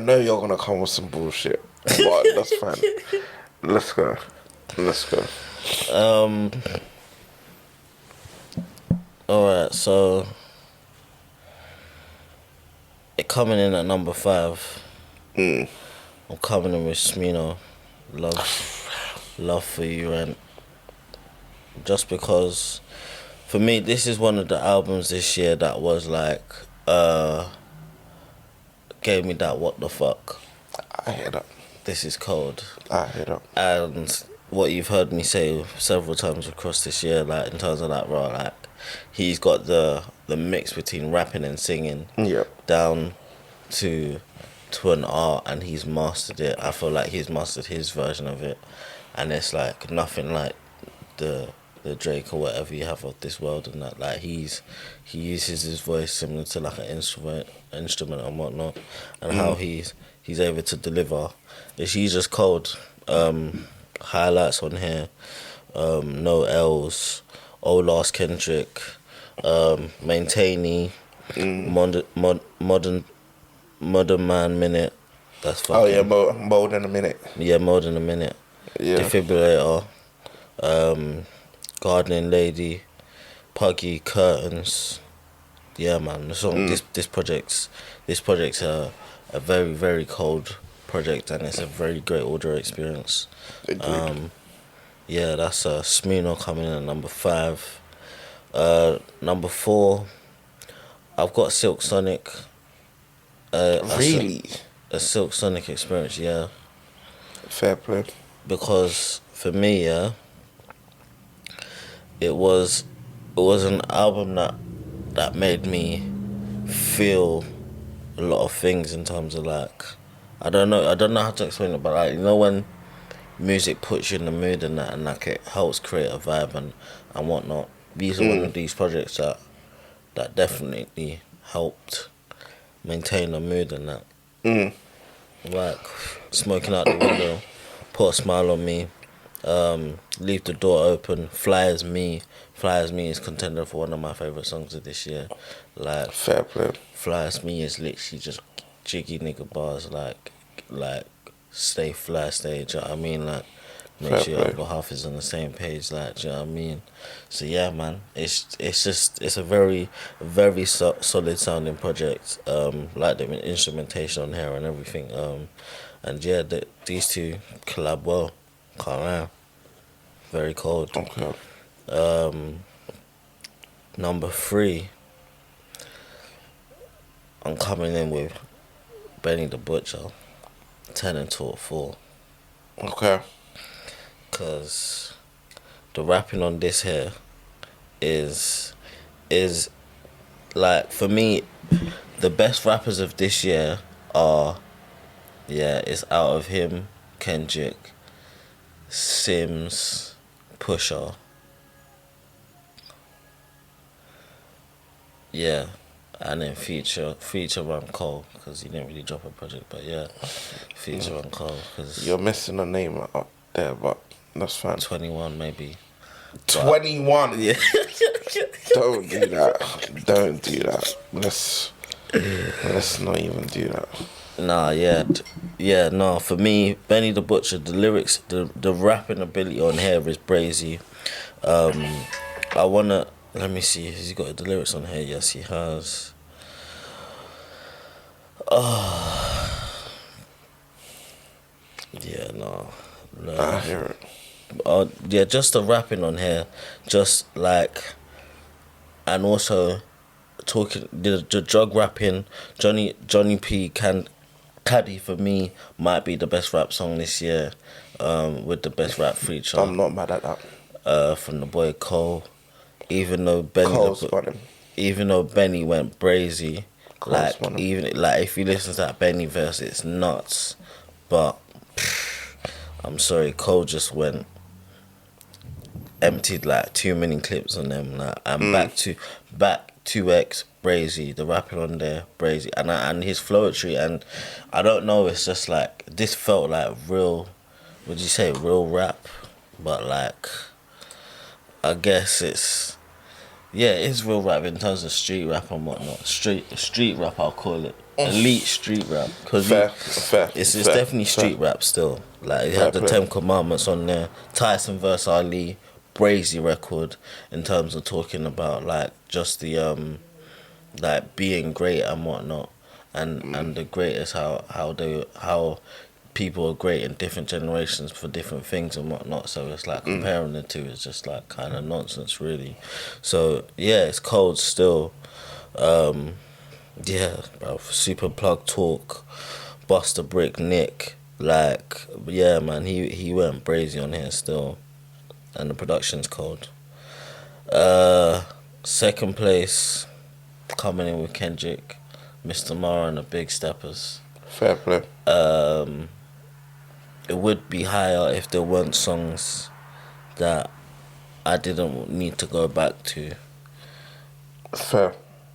know you're gonna come with some bullshit, but that's fine. Let's go. Alright, so it coming in at number 5. I'm coming in with Smino, Love for You, and just because for me this is one of the albums this year that was like gave me that what the fuck. I hear that. This is cold. I hear that. And what you've heard me say several times across this year, like in terms of like, bro, like he's got the mix between rapping and singing down to an art, and he's mastered it. I feel like he's mastered his version of it, and it's like nothing like the Drake or whatever you have of this world, and that like he uses his voice similar to like an instrument and whatnot, and how he's able to deliver. He's just cold. Highlights on here, No L's, Old Last Kendrick, Maintainy, Modern Man Minute. That's fucking. Oh yeah, more than a minute. Yeah, More Than a Minute. Yeah. Defibrillator, Gardening Lady, Puggy, Curtains. Yeah, man. The song. This project's a very, very cold project, and it's a very great audio experience. Yeah, that's Smino coming in at number 5. Number 4, I've got Silk Sonic. Really? A Silk Sonic experience, yeah. Fair play. Because for me, yeah, it was an album that made me feel a lot of things in terms of like, I don't know how to explain it, but like, you know when music puts you in the mood and that, and like it helps create a vibe and whatnot. These are one of these projects that definitely helped maintain the mood and that. Like Smoking Out the Window, Put a Smile on Me, Leave the Door Open, Fly As Me is contender for one of my favourite songs of this year. Like Fair play. Fly As Me is literally just jiggy nigga bars, like stay fly, stay, do you know what I mean? Like make sure your other half is on the same page, like, do you know what I mean? So yeah, man, it's a very, very solid sounding project. Like the instrumentation on here and everything. And yeah, these two collab well. Can't lie. Very cold. Okay. Number 3, I'm coming in with Benny the Butcher, 10 and 2 at 4. Okay. Cause the rapping on this here is like, for me, the best rappers of this year are, it's out of him, Kendrick, Sims, Pusha. Yeah, and then Future on Cole, because he didn't really drop a project, but yeah, Future on Cole. Cause you're missing a name up there, but that's fine. 21 maybe. 21? Yeah. Don't do that. Let's not even do that. Nah, yeah, no. For me, Benny the Butcher, the lyrics, the rapping ability on here is brazy. I wanna, let me see. Has he got the lyrics on here? Yes, he has. Yeah, no. I hear it. Yeah, just the rapping on here, just like, and also talking the drug rapping. Johnny P. Caddy for me might be the best rap song this year, with the best rap feature. I'm not mad at that. From the boy Cole, even though Benny went brazy, like even like if you listen to that Benny verse, it's nuts. But I'm sorry, Cole just went emptied like too many clips on them. Like, and back 2x brazy, the rapping on there brazy, and his flowetry, and I don't know, it's just like this felt like real. Would you say real rap? But like, I guess Yeah, it is real rap in terms of street rap and whatnot. Street rap, I'll call it. Elite street rap. Cause it's definitely street rap still. Like, you have the 10 Commandments on there. Tyson vs. Ali, Brazy record, in terms of talking about, like, just the, like, being great and whatnot. And the greatest, how people are great in different generations for different things and whatnot. So it's like comparing the two is just like kind of nonsense, really. So yeah, it's cold still. Yeah, bro. Super Plug Talk, Buster Brick Nick. Like, yeah, man, he went brazy on here still, and the production's cold. Second place, coming in with Kendrick, Mr. Mara and the Big Steppers. Fair play. It would be higher if there weren't songs that I didn't need to go back to. Fair.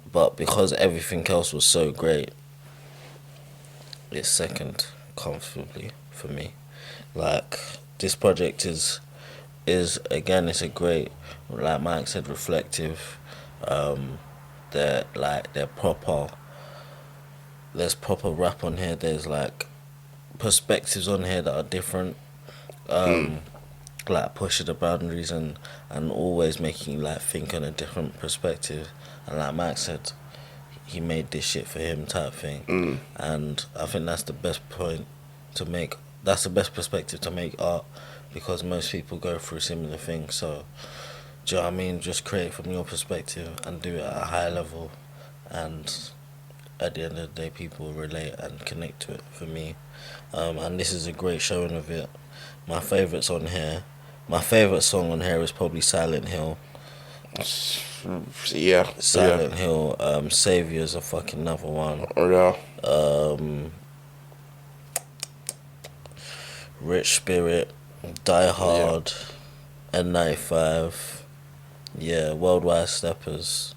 But because everything else was so great, it's second comfortably for me. Like, this project is again, it's a great, like Mike said, reflective. They're proper. There's proper rap on here. There's like perspectives on here that are different, like pushing the boundaries and always making you like think on a different perspective. And like Max said, he made this shit for him type thing. And I think that's the best point to make. That's the best perspective to make art, because most people go through similar things. So, do you know what I mean? Just create from your perspective and do it at a high level, and at the end of the day, people relate and connect to it. For me. And this is a great showing of it. My favourites on here. My favourite song on here is probably Silent Hill. Yeah. Silent Hill. Saviour's a fucking another one. Yeah. Rich Spirit. Die Hard. N95. Yeah. Worldwide Steppers.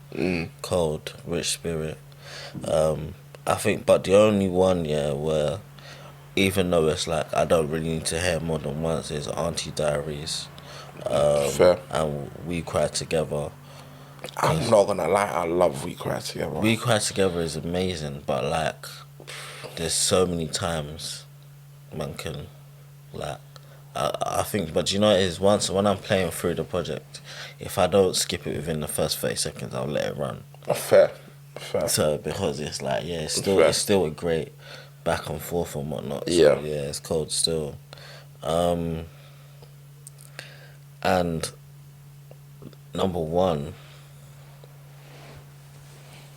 Cold. Rich Spirit. I think, but the only one, where, even though it's like I don't really need to hear more than once, is Auntie Diaries. Fair. And We Cry Together. I'm not gonna lie, I love We Cry Together. We Cry Together is amazing, but like, there's so many times man can, like, I think, but you know what it is, when I'm playing through the project, if I don't skip it within the first 30 seconds, I'll let it run. Fair. So, because it's like, yeah, it's still a great back and forth and whatnot. So, yeah, it's cold still. And number one,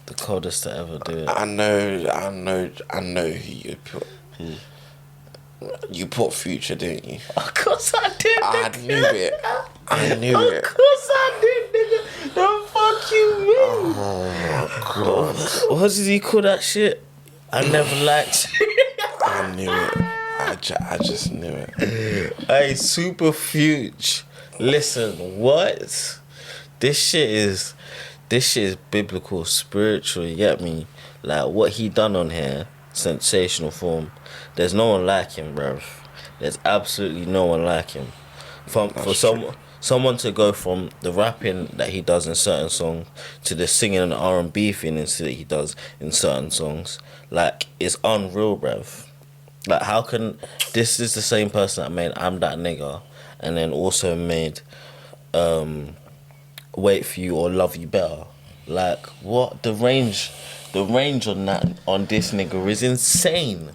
the coldest to ever do it. I know who you put. You put Future, didn't you? Of course I did. I knew it. Of course I did, nigga. The fuck you mean? Oh God. What did he call that shit? I never liked it. I knew it. I just knew it. Hey, Super Fuge. Listen, what? This shit is biblical, spiritual, you get me? Like, what he done on here, sensational form. There's no one like him, bruv. There's absolutely no one like him. For someone to go from the rapping that he does in certain songs to the singing and R&B feelings that he does in certain songs, like, it's unreal, bruv. Like, how can... This is the same person that made I'm That Nigga, and then also made Wait For You or Love You Better. Like, what? The range on this nigga is insane.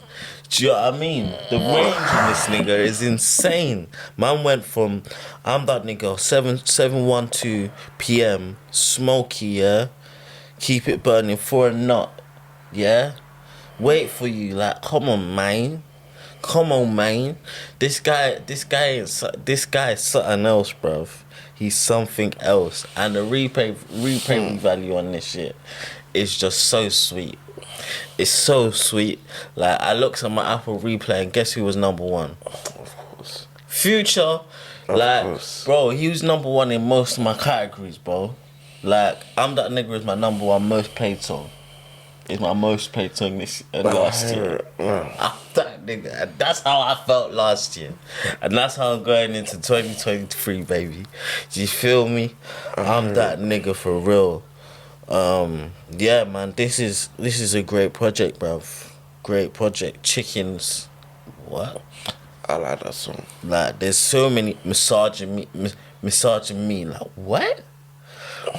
Do you know what I mean? The range on this nigga is insane. Man went from I'm That Nigga 7:12 PM, Smokey, yeah, Keep It Burning for a Nut, yeah, Wait For You. Like, come on, man. This guy is something else, bruv. He's something else, and the replay value on this shit is just so sweet. It's so sweet. Like, I looked at my Apple replay and guess who was number one? Of course. Future. Bro, he was number one in most of my categories, bro. Like, I'm That Nigga is my number one most played song. It's my most played song last year. I'm That nigga. And that's how I felt last year. And that's how I'm going into 2023, baby. Do you feel me? I'm that nigga for real. Yeah, man, this is a great project, bruv. Great project. Chickens. What? I like that song. Like, there's so many misogyny. Like, what?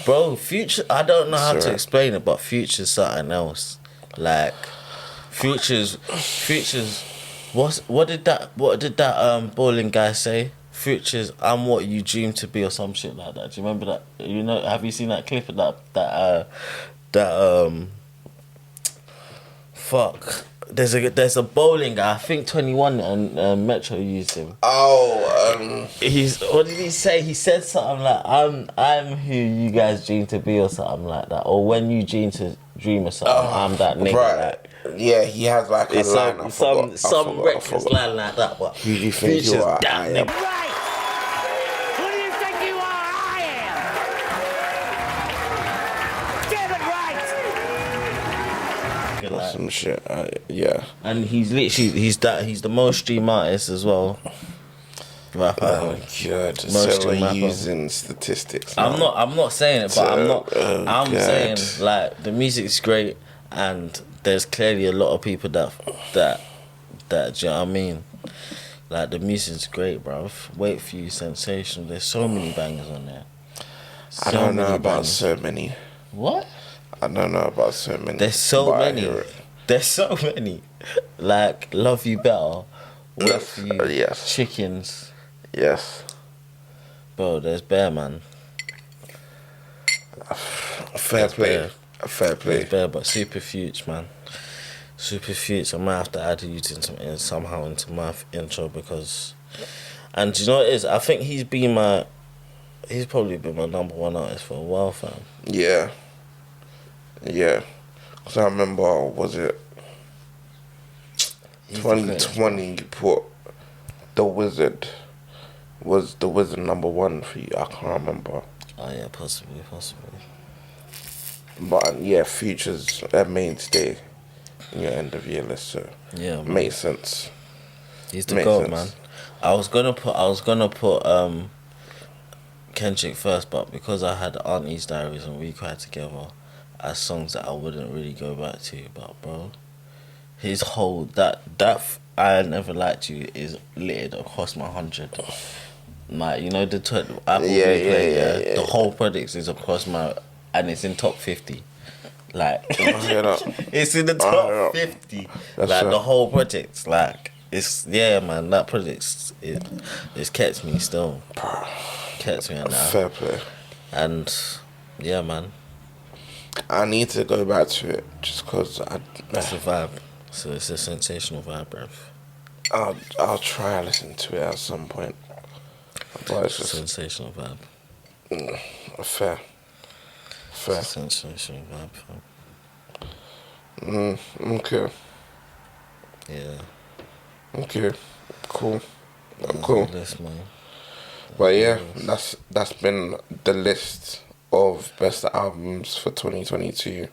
Bro, Future, I don't know how to explain it, but Future's something else. Like, Future's, what did that bowling guy say? Future's, I'm what you dream to be, or some shit like that. Do you remember that? You know, have you seen that clip of fuck. There's a bowling guy, I think 21 and Metro used him. What did he say? He said something like, I'm who you guys dream to be, or something like that. Or when you dream or something, I'm that nigga. Right. Like, yeah, he has like a line. Some reckless line like that. But who do you think you are? That nigga. Right! Who do you think you are? I am! Damn it, right! Like, some shit. Yeah. and he's the most streamed artist as well. Rapper. Oh god. So we're using statistics now. I'm not saying it, but I'm God. saying like the music's great, and there's clearly a lot of people that do you know what I mean? Like, the music's great, bruv. Wait for You, Sensational. There's so many bangers on there. I don't know about so many. What? I don't know about so many. There's so many. There's so many. Like, Love You Better, Wait for You, yes. Chickens. Yes. Bro, there's Bear, man. Fair play. There's Bear, but Super Future, man. Super Future. I might have to add you somehow into my intro, because, and do you know what it is? I think he's probably been my number one artist for a while, fam. Yeah. Yeah. Because I remember, was it 2020, you put The Wizard. Was The Wizard number one for you? I can't remember. Oh yeah, possibly. But yeah, Future's a mainstay in your end of year list, so yeah, man. Makes sense. He's the GOAT, man. I was gonna put Kendrick first, but because I had Auntie's Diaries and We Cried Together as songs that I wouldn't really go back to, but bro, his whole that I Never Liked You is littered across my 100. Like, you know, the Apple Replay, the whole project is across my, and it's in top 50. Like, it's in the top 50. That's like right. The whole project, like, it's, yeah, man, that project, it's kept me still. Kept me in that. Fair play. And yeah, man, I need to go back to it just because it's a vibe. So it's a sensational vibe, bruv. I'll try and listen to it at some point. But it's just Sensational vibe. fair. It's a sensational vibe, fam. Okay. Yeah. Okay. Cool. That's Cool. the list, man. But yeah, that's been the list of best albums for 2022.